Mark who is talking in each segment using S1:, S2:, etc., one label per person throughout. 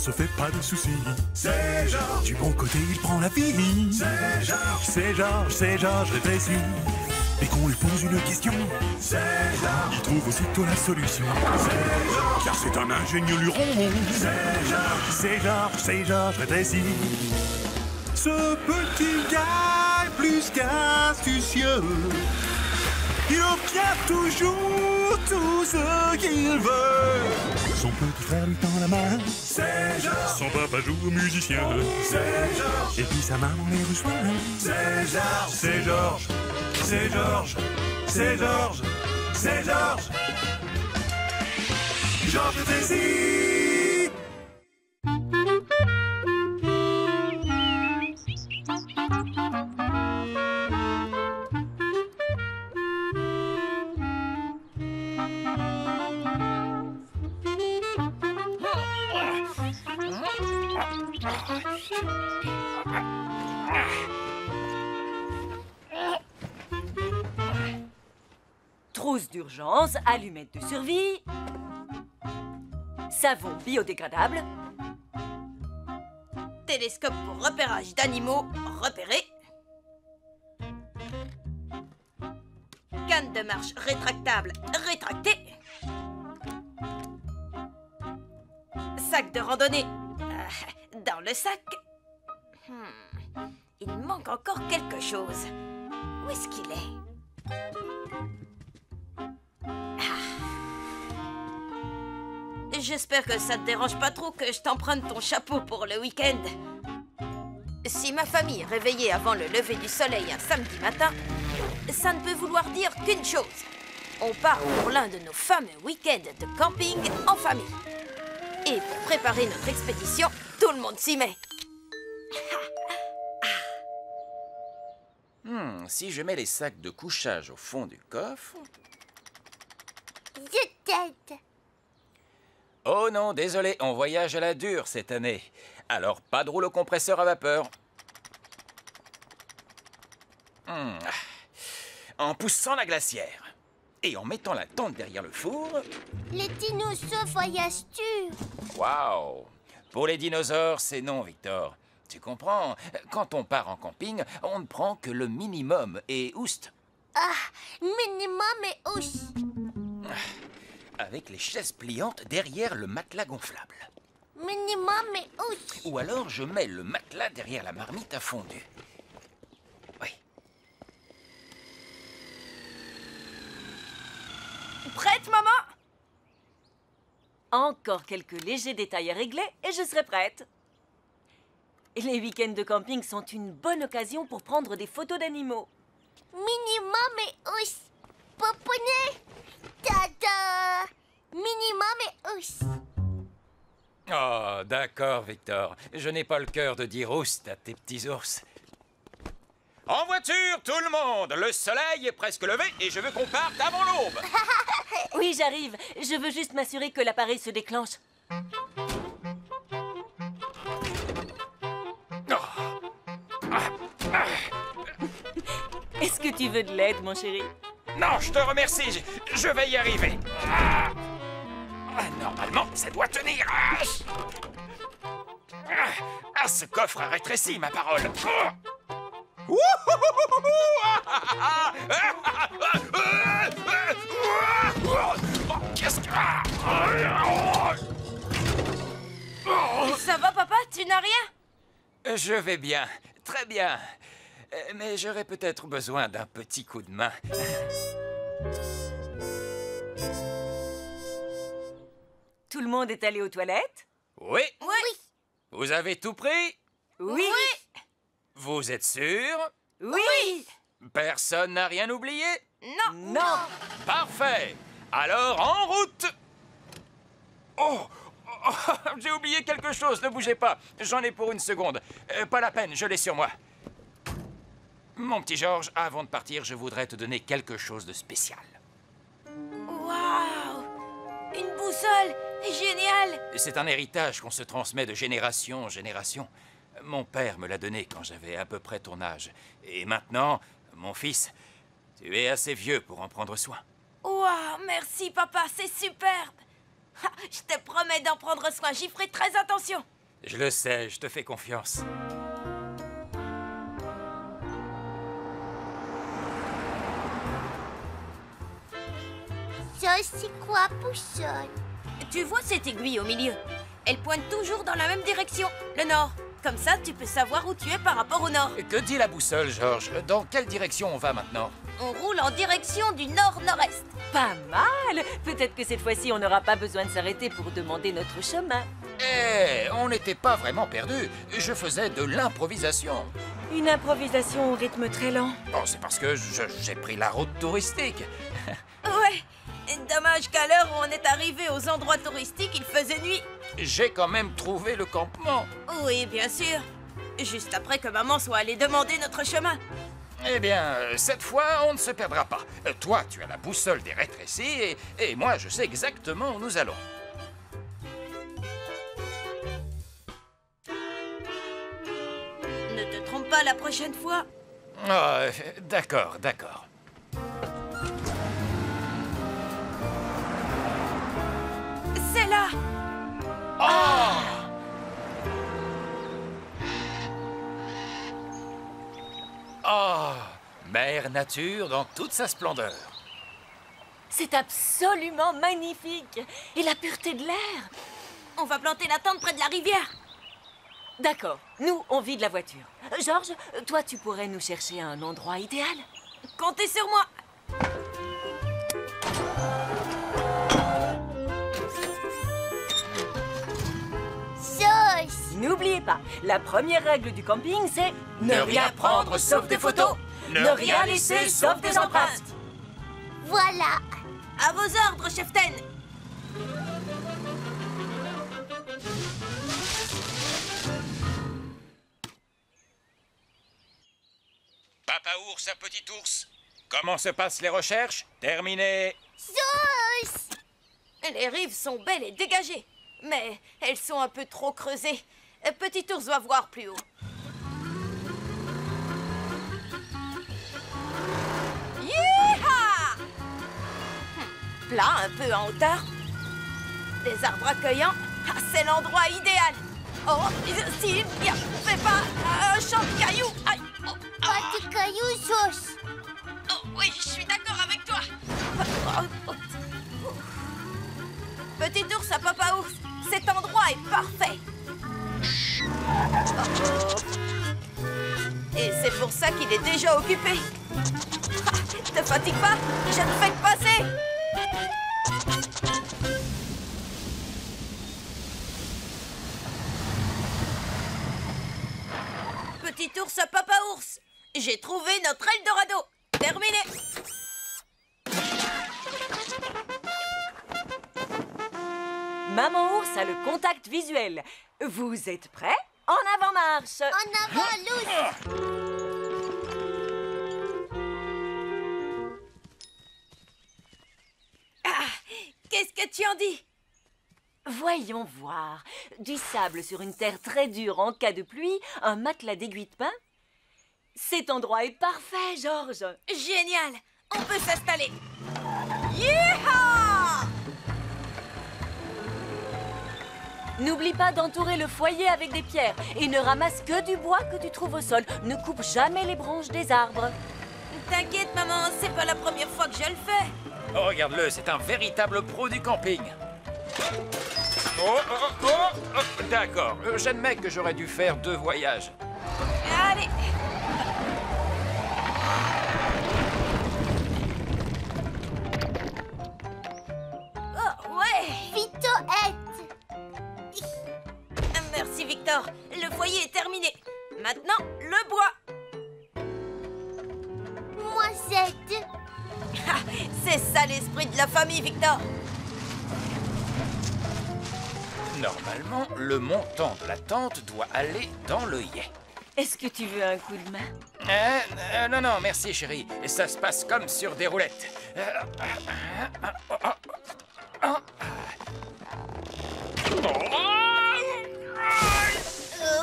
S1: se fait pas de soucis. C'est Georges. Du bon côté, il prend la vie. C'est Georges. C'est Georges, c'est Georges rétréci. Dès qu'on lui pose une question, c'est Georges. Il trouve aussitôt la solution. C'est Georges. Car c'est un ingénieux luron. C'est Georges. C'est Georges, c'est Georges rétréci. Ce petit gars est plus qu'astucieux. Il obtient toujours tout ce qu'il veut. Son petit frère lui tend la main. C'est Georges. Son papa joue au musicien. C'est Georges. Et puis sa maman les reçoit. C'est Georges. C'est Georges. C'est Georges. C'est Georges. C'est Georges. Georges Désir.
S2: Trousse d'urgence, allumettes de survie, savon biodégradable,
S3: Télescope pour repérage d'animaux repérés. Canne de marche rétractable rétractée. Sac de randonnée dans le sac. Il manque encore quelque chose. Où est-ce qu'il est? J'espère que ça te dérange pas trop que je t'emprunte ton chapeau pour le week-end. Si ma famille est réveillée avant le lever du soleil un samedi matin, ça ne peut vouloir dire qu'une chose. On part pour l'un de nos fameux week-ends de camping en famille. Et pour préparer notre expédition, tout le monde s'y met.
S4: Si je mets les sacs de couchage au fond du coffre...
S5: Je t'aide.
S4: Oh non, désolé, on voyage à la dure cette année. Alors, pas de rouleau compresseur à vapeur. En poussant la glacière et en mettant la tente derrière le four...
S5: Les dinosaures voyagent-tu?
S4: Waouh! Pour les dinosaures, c'est non, Victor. Tu comprends? Quand on part en camping, on ne prend que le minimum et oust.
S5: Ah, minimum et aussi.
S4: Avec les chaises pliantes derrière le matelas gonflable.
S5: Minimum et aussi.
S4: Ou alors je mets le matelas derrière la marmite à fondu. Oui.
S3: Prête, maman?
S2: encore quelques légers détails à régler et je serai prête. Les week-ends de camping sont une bonne occasion pour prendre des photos d'animaux.
S5: Minimum et os. Poponnet. Tada. Minimum et os.
S4: Oh, d'accord, Victor. Je n'ai pas le cœur de dire oust à tes petits ours. En voiture, tout le monde! Le soleil est presque levé et je veux qu'on parte avant l'aube.
S2: Oui, j'arrive. Je veux juste m'assurer que l'appareil se déclenche. Est-ce que tu veux de l'aide, mon chéri?
S4: Non, je te remercie. Je vais y arriver. Normalement, ça doit tenir. Ce coffre a rétréci, ma parole. Qu'est-ce que...
S3: Ça va, papa? Tu n'as rien?
S4: Je vais bien, très bien. Mais j'aurais peut-être besoin d'un petit coup de main.
S2: Tout le monde est allé aux toilettes?
S4: Oui.
S3: Oui.
S4: Vous avez tout pris?
S2: Oui.
S4: Vous êtes sûr?
S2: Oui.
S4: Personne n'a rien oublié?
S3: Non.
S2: Non.
S4: Parfait. Alors, en route! Oh, j'ai oublié quelque chose, ne bougez pas. J'en ai pour une seconde. Pas la peine, je l'ai sur moi. Mon petit Georges, avant de partir, je voudrais te donner quelque chose de spécial.
S3: Waouh! Une boussole! Génial!
S4: C'est un héritage qu'on se transmet de génération en génération. Mon père me l'a donné quand j'avais à peu près ton âge. Et maintenant, mon fils, tu es assez vieux pour en prendre soin.
S3: Waouh! Merci, papa, c'est superbe! Je te promets d'en prendre soin, j'y ferai très attention.
S4: Je le sais, je te fais confiance.
S5: Ça, c'est quoi, boussole?
S3: Tu vois cette aiguille au milieu? Elle pointe toujours dans la même direction, le nord. Comme ça, tu peux savoir où tu es par rapport au nord.
S4: Que dit la boussole, Georges? Dans quelle direction on va maintenant?
S3: On roule en direction du nord-nord-est.
S2: Pas mal. Peut-être que cette fois-ci, on n'aura pas besoin de s'arrêter pour demander notre chemin.
S4: Eh, on n'était pas vraiment perdus. Je faisais de l'improvisation.
S2: Une improvisation au rythme très lent.
S4: Bon, c'est parce que j'ai pris la route touristique.
S3: Ouais. Dommage qu'à l'heure où on est arrivé aux endroits touristiques, il faisait nuit.
S4: J'ai quand même trouvé le campement.
S3: Oui, bien sûr. Juste après que maman soit allée demander notre chemin.
S4: Eh bien, cette fois, on ne se perdra pas. Toi, tu as la boussole des rétrécis et moi, je sais exactement où nous allons.
S3: Ne te trompe pas la prochaine fois.
S4: Ah, d'accord, d'accord.
S3: C'est là.
S4: Oh, mère nature dans toute sa splendeur.
S2: C'est absolument magnifique. Et la pureté de l'air.
S3: On va planter la tente près de la rivière.
S2: D'accord, nous, on vide la voiture. Georges, toi, tu pourrais nous chercher un endroit idéal?
S3: Comptez sur moi.
S5: Sauce.
S2: N'oubliez pas, la première règle du camping, c'est
S4: Ne rien prendre sauf des photos.
S2: Ne rien laisser sauf des empreintes.
S5: Voilà.
S3: À vos ordres, cheftaine.
S4: Papa ours à petit ours. Comment se passent les recherches? Terminé.
S5: Sauce.
S3: Les rives sont belles et dégagées, mais elles sont un peu trop creusées. Petit ours doit voir plus haut. Yeeha! Plat, un peu en hauteur. Des arbres accueillants. Ah, c'est l'endroit idéal. Oh, s'il n'y avait pas un champ de cailloux. Aïe. Oh,
S5: Pas de cailloux, sauce.
S3: oh, oui, je suis d'accord avec toi. Petit ours à papa ours, cet endroit est parfait. Et c'est pour ça qu'il est déjà occupé. Te fatigue pas, je te fais que passer. Petit ours à papa ours, j'ai trouvé notre Eldorado. Terminé.
S2: Maman ours a le contact visuel. Vous êtes prêts? En avant marche!
S5: En avant, lousse.
S3: Qu'est-ce que tu en dis?
S2: Voyons voir. Du sable sur une terre très dure en cas de pluie, un matelas d'aiguilles de pin. Cet endroit est parfait, Georges.
S3: Génial. On peut s'installer. Yeehaw!
S2: N'oublie pas d'entourer le foyer avec des pierres et ne ramasse que du bois que tu trouves au sol. Ne coupe jamais les branches des arbres.
S3: T'inquiète, maman, c'est pas la première fois que je le fais.
S4: Oh, regarde-le, c'est un véritable pro du camping. Oh, oh, oh, oh, d'accord, j'admets que j'aurais dû faire 2 voyages.
S3: Allez. Oh, ouais.
S5: Vito est.
S3: Merci, Victor. Le foyer est terminé. Maintenant, le bois.
S5: Moi, c'est.
S3: Ah, c'est ça l'esprit de la famille, Victor.
S4: Normalement, le montant de la tente doit aller dans l'œillet.
S2: Est-ce que tu veux un coup de main?
S4: Non, non, merci, chérie. Ça se passe comme sur des roulettes.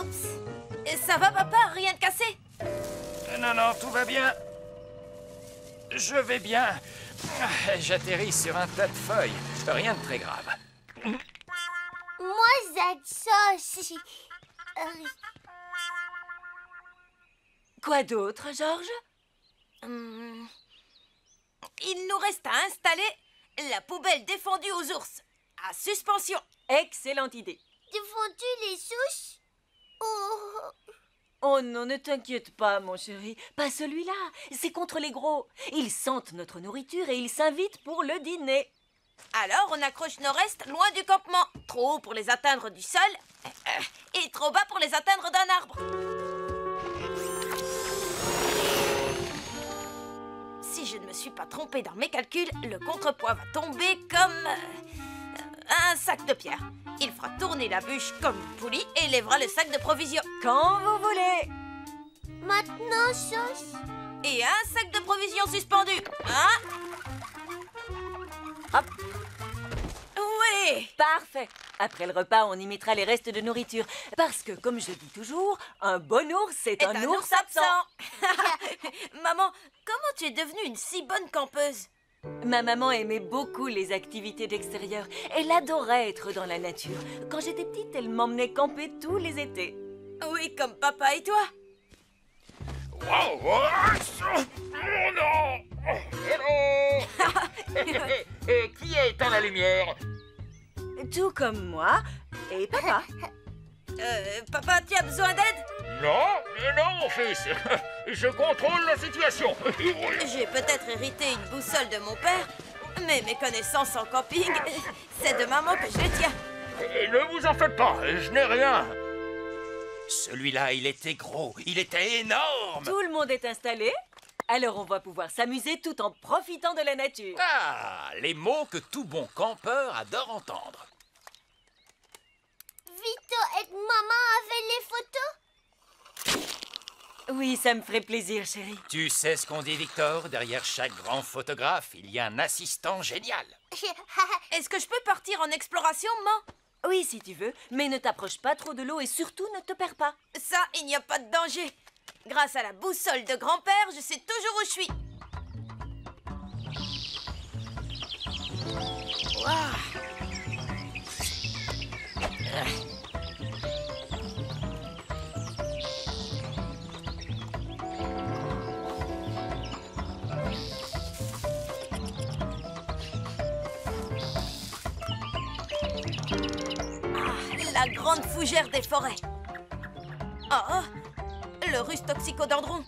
S3: Oups. Ça va, papa? Rien de cassé?
S4: Non, non, tout va bien. Je vais bien. J'atterris sur un tas de feuilles. Rien de très grave.
S5: Moi, c'est sauce.
S2: Quoi d'autre, Georges?
S3: Il nous reste à installer la poubelle défendue aux ours, à suspension.
S2: Excellente idée.
S5: Défendu les souches? Oh,
S2: Oh non, ne t'inquiète pas, mon chéri. Pas celui-là. C'est contre les gros. Ils sentent notre nourriture et ils s'invitent pour le dîner.
S3: Alors, on accroche nos restes loin du campement. Trop haut pour les atteindre du sol et trop bas pour les atteindre d'un arbre. Si je ne me suis pas trompée dans mes calculs, le contrepoids va tomber comme un sac de pierre. Il fera tourner la bûche comme une poulie et lèvera le sac de provisions.
S2: Quand vous voulez.
S5: maintenant, Sauce?
S3: Et un sac de provisions suspendu. Hein?
S2: Hop.
S3: Oui.
S2: Parfait. Après le repas, on y mettra les restes de nourriture. Parce que, comme je dis toujours, un bon ours, c'est un ours absent.
S3: Maman, comment tu es devenue une si bonne campeuse?
S2: Ma maman aimait beaucoup les activités d'extérieur. Elle adorait être dans la nature. Quand j'étais petite, elle m'emmenait camper tous les étés.
S3: Oui, comme papa et toi.
S4: Wow! Oh non! Hello! Et qui a éteint la lumière?
S2: Tout comme moi et papa.
S3: Papa, tu as besoin d'aide?
S4: Non, mon fils. Je contrôle la situation.
S3: J'ai peut-être hérité une boussole de mon père, mais mes connaissances en camping, c'est de maman que je les tiens.
S4: Ne vous en faites pas, je n'ai rien. Celui-là, il était gros, il était énorme.
S2: Tout le monde est installé. Alors on va pouvoir s'amuser tout en profitant de la nature.
S4: Ah, les mots que tout bon campeur adore entendre.
S5: Vito et maman avaient les photos?
S2: Oui, ça me ferait plaisir, chérie.
S4: Tu sais ce qu'on dit, Victor? Derrière chaque grand photographe, il y a un assistant génial.
S3: Est-ce que je peux partir en exploration, maman?
S2: Oui, si tu veux, mais ne t'approche pas trop de l'eau et surtout ne te perds pas.
S3: Ça, il n'y a pas de danger. Grâce à la boussole de grand-père, je sais toujours où je suis. Wow. La grande fougère des forêts. Oh, le russe toxicodendron.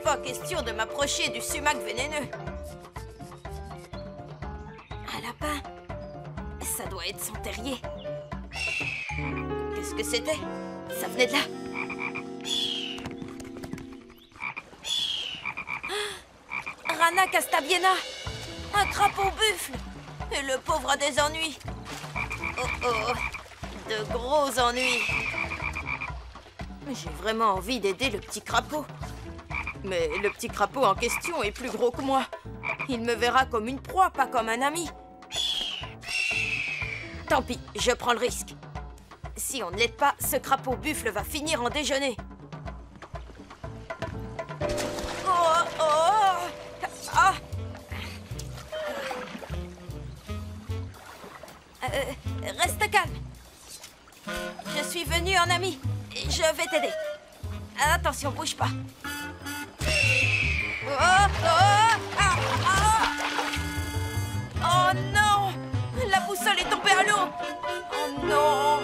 S3: Pas question de m'approcher du sumac vénéneux. Un lapin. Ça doit être son terrier. Qu'est-ce que c'était? Ça venait de là. Rana castabiena. Un crapaud buffle. Et le pauvre a des ennuis. Oh oh. De gros ennuis. J'ai vraiment envie d'aider le petit crapaud. Mais le petit crapaud en question est plus gros que moi. Il me verra comme une proie, pas comme un ami. Tant pis, je prends le risque. Si on ne l'aide pas, ce crapaud buffle va finir en déjeuner. Oh, oh, ah. Reste calme. Je suis venue en ami. Je vais t'aider. Attention, bouge pas. Oh, oh, ah, ah. Oh non! La boussole est tombée à l'eau. Oh non!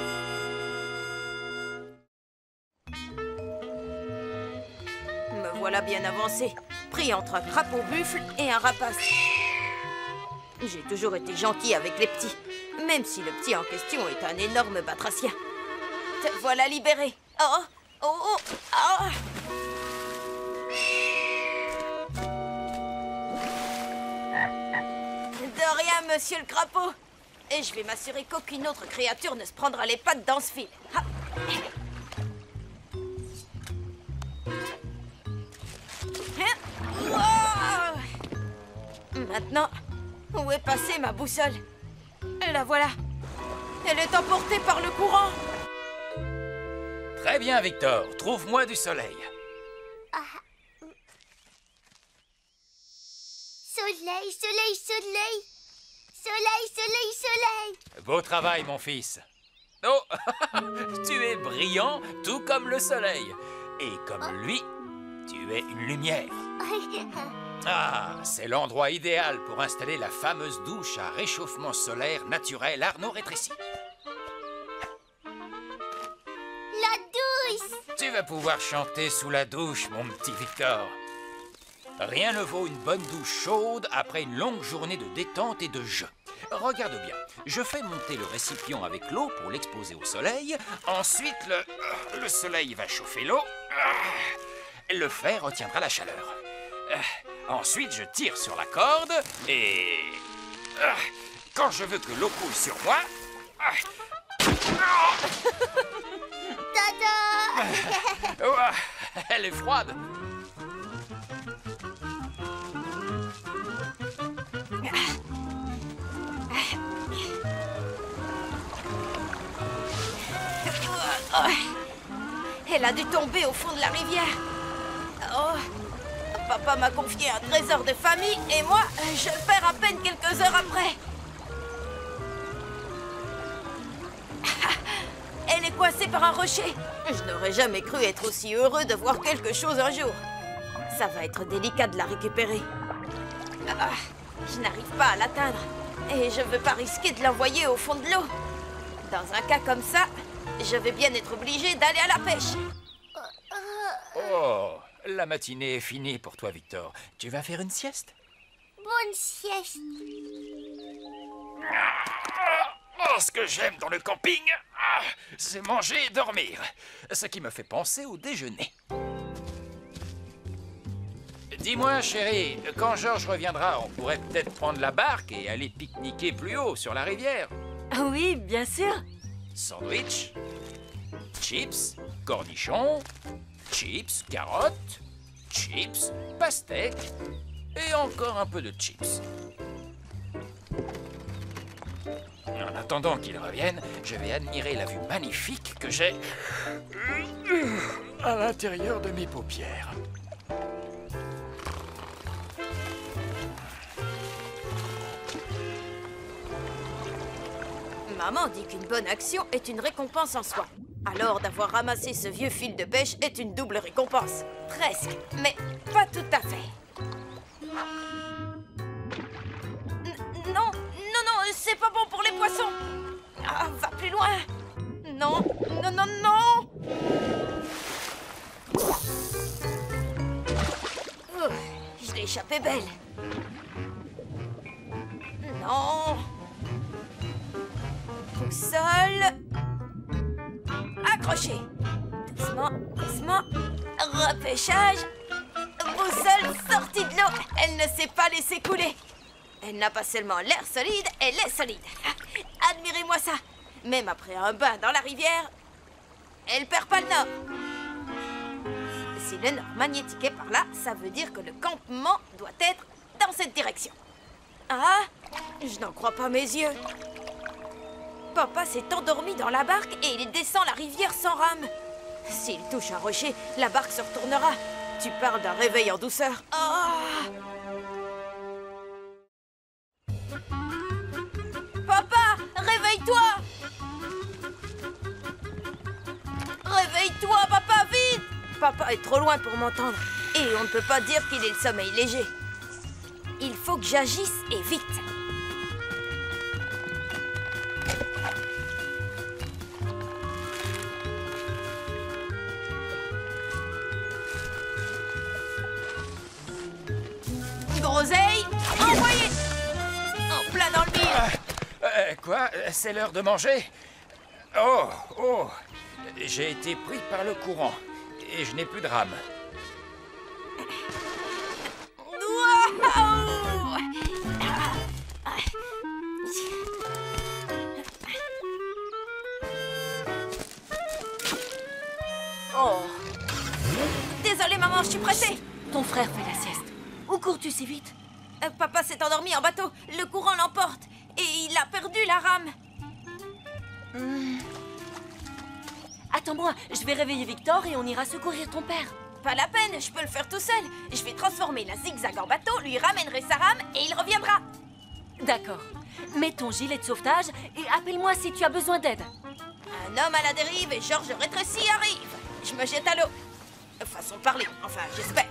S3: Me voilà bien avancé, pris entre un crapaud buffle et un rapace. J'ai toujours été gentil avec les petits, même si le petit en question est un énorme batracien. Te voilà libéré. Oh, oh, oh, oh. De rien, monsieur le crapaud. Et je vais m'assurer qu'aucune autre créature ne se prendra les pattes dans ce fil. Ha. Oh. Maintenant, où est passée ma boussole? La voilà. Elle est emportée par le courant.
S4: Très bien, Victor. Trouve-moi du soleil.
S5: Soleil, soleil, soleil. Soleil, soleil, soleil.
S4: Beau travail, mon fils. Oh, tu es brillant, tout comme le soleil. Et comme lui, tu es une lumière. Ah, c'est l'endroit idéal pour installer la fameuse douche à réchauffement solaire naturel Arnaud rétréci.
S5: La douce.
S4: Tu vas pouvoir chanter sous la douche, mon petit Victor. Rien ne vaut une bonne douche chaude après une longue journée de détente et de jeu. Regarde bien, je fais monter le récipient avec l'eau pour l'exposer au soleil. Ensuite, le soleil va chauffer l'eau. Le fer retiendra la chaleur. Ensuite, je tire sur la corde et... quand je veux que l'eau coule sur moi...
S5: Tada.
S4: Elle est froide.
S3: Elle a dû tomber au fond de la rivière. Oh, papa m'a confié un trésor de famille et moi, je le perds à peine quelques heures après. Elle est coincée par un rocher. Je n'aurais jamais cru être aussi heureux de voir quelque chose un jour. Ça va être délicat de la récupérer. Je n'arrive pas à l'atteindre et je ne veux pas risquer de l'envoyer au fond de l'eau. Dans un cas comme ça, je vais bien être obligée d'aller à la pêche.
S4: Oh, la matinée est finie pour toi, Victor. Tu vas faire une sieste?
S5: Bonne sieste.
S4: Oh, ce que j'aime dans le camping, c'est manger et dormir. Ce qui me fait penser au déjeuner. Dis-moi, chérie, quand Georges reviendra, on pourrait peut-être prendre la barque et aller pique-niquer plus haut sur la rivière.
S2: Oui, bien sûr.
S4: Sandwich, chips, cornichons, chips, carottes, chips, pastèques et encore un peu de chips. En attendant qu'il revienne, je vais admirer la vue magnifique que j'ai à l'intérieur de mes paupières.
S3: Maman dit qu'une bonne action est une récompense en soi. Alors d'avoir ramassé ce vieux fil de pêche est une double récompense. Presque, mais pas tout à fait. Non, c'est pas bon pour les poissons. Ah, va plus loin. Non. Je l'ai échappé belle. Non. Boussole. Accroché. Doucement. Repêchage. Boussole sortie de l'eau. Elle ne s'est pas laissée couler. Elle n'a pas seulement l'air solide, elle est solide. Admirez-moi ça. Même après un bain dans la rivière, elle perd pas le nord. Si le nord magnétique est par là, ça veut dire que le campement doit être dans cette direction. Ah, je n'en crois pas mes yeux. Papa s'est endormi dans la barque et il descend la rivière sans rame. S'il touche un rocher, la barque se retournera. Tu parles d'un réveil en douceur. Oh! Papa, réveille-toi! Réveille-toi, papa, vite! Papa est trop loin pour m'entendre et on ne peut pas dire qu'il ait le sommeil léger. Il faut que j'agisse et vite. Groseille, envoyé! En plein dans le mille.
S4: Quoi? C'est l'heure de manger? Oh! J'ai été pris par le courant et je n'ai plus de rame.
S3: Wow! Oh! Désolée, maman, je suis pressée.
S2: Ton frère fait la sieste. Où cours-tu si vite?
S3: Papa s'est endormi en bateau. Le courant l'emporte. Et il a perdu la rame.
S2: Attends-moi, je vais réveiller Victor et on ira secourir ton père.
S3: Pas la peine, je peux le faire tout seul. Je vais transformer la zigzag en bateau, lui ramènerai sa rame et il reviendra.
S2: D'accord. Mets ton gilet de sauvetage et appelle-moi si tu as besoin d'aide.
S3: Un homme à la dérive et Georges rétréci arrive. Je me jette à l'eau. Façon de parler, enfin, j'espère.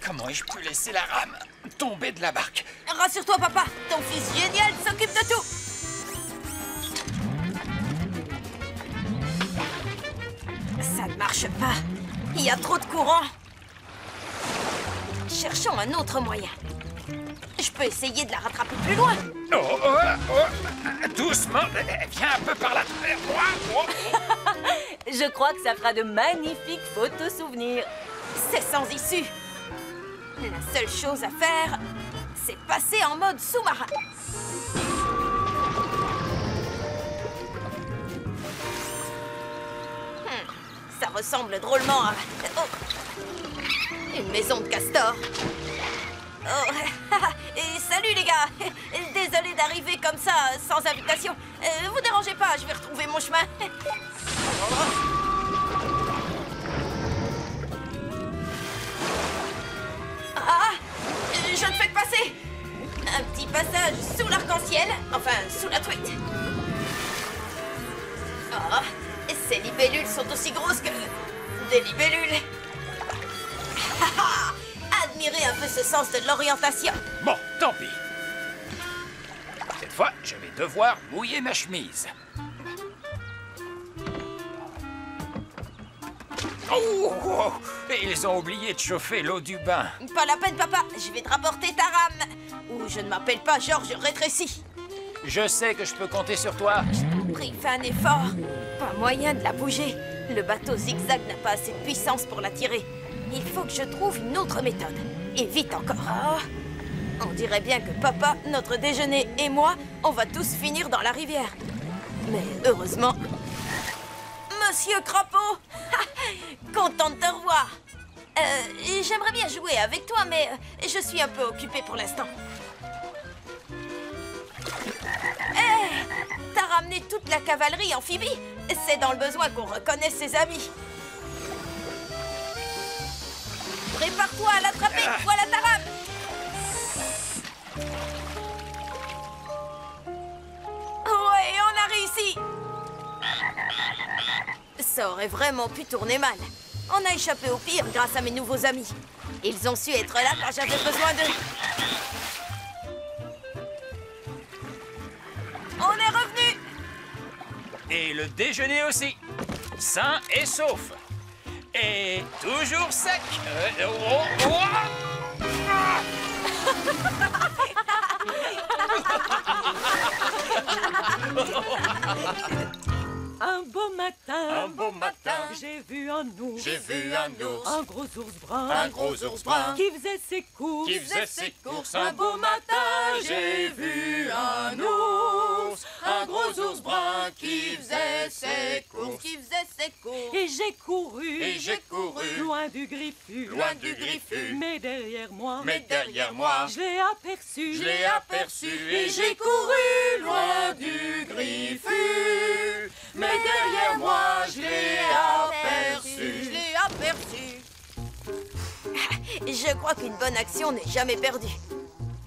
S4: Comment ai-je pu laisser la rame tomber de la barque?
S3: Rassure-toi, papa, ton fils génial s'occupe de tout. Ça ne marche pas. Il y a trop de courant. Cherchons un autre moyen. Je peux essayer de la rattraper plus loin.
S4: Doucement, viens un peu par là.
S2: Je crois que ça fera de magnifiques photos souvenirs.
S3: C'est sans issue. La seule chose à faire, c'est passer en mode sous-marin. Ça ressemble drôlement à... une maison de castor. Et salut les gars. Désolé d'arriver comme ça, sans invitation. Vous dérangez pas, je vais retrouver mon chemin. Je ne fais que passer. Un petit passage sous l'arc-en-ciel, enfin sous la truite. Ces libellules sont aussi grosses que des libellules. Admirez un peu ce sens de l'orientation.
S4: Bon, tant pis. Cette fois, je vais devoir mouiller ma chemise. Oh, ils ont oublié de chauffer l'eau du bain.
S3: Pas la peine, papa. Je vais te rapporter ta rame. Ou je ne m'appelle pas Georges rétréci.
S4: Je sais que je peux compter sur toi.
S3: Pris, fais un effort. Pas moyen de la bouger. Le bateau zigzag n'a pas assez de puissance pour la tirer. Il faut que je trouve une autre méthode. Et vite encore. On dirait bien que papa, notre déjeuner et moi, on va tous finir dans la rivière. Mais heureusement... Monsieur Crapaud, content de te revoir. J'aimerais bien jouer avec toi, mais je suis un peu occupée pour l'instant. T'as ramené toute la cavalerie amphibie. C'est dans le besoin qu'on reconnaisse ses amis. Prépare-toi à l'attraper. Voilà ta rame. Ouais, on a réussi. Ça aurait vraiment pu tourner mal. On a échappé au pire grâce à mes nouveaux amis. Ils ont su être là quand j'avais besoin d'eux. On est revenu.
S4: Et le déjeuner aussi. Sain et sauf. Et toujours sec.
S2: Un beau matin,
S6: j'ai vu un ours,
S2: un gros ours brun,
S6: qui faisait ses courses, Un beau matin, j'ai vu un ours, un gros ours brun qui faisait ses courses,
S2: et j'ai couru, loin du griffu, mais derrière moi, je l'ai aperçu,
S6: et j'ai couru loin du griffu, mais derrière moi, je l'ai aperçu.
S3: Je crois qu'une bonne action n'est jamais perdue.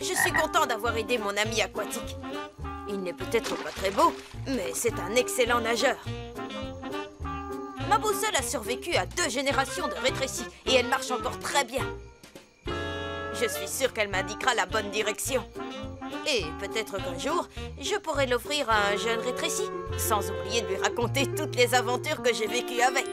S3: Je suis content d'avoir aidé mon ami aquatique. Il n'est peut-être pas très beau, mais c'est un excellent nageur. Ma boussole a survécu à 2 générations de rétrécis et elle marche encore très bien. Je suis sûre qu'elle m'indiquera la bonne direction. Et peut-être qu'un jour, je pourrai l'offrir à un jeune rétréci, sans oublier de lui raconter toutes les aventures que j'ai vécues avec.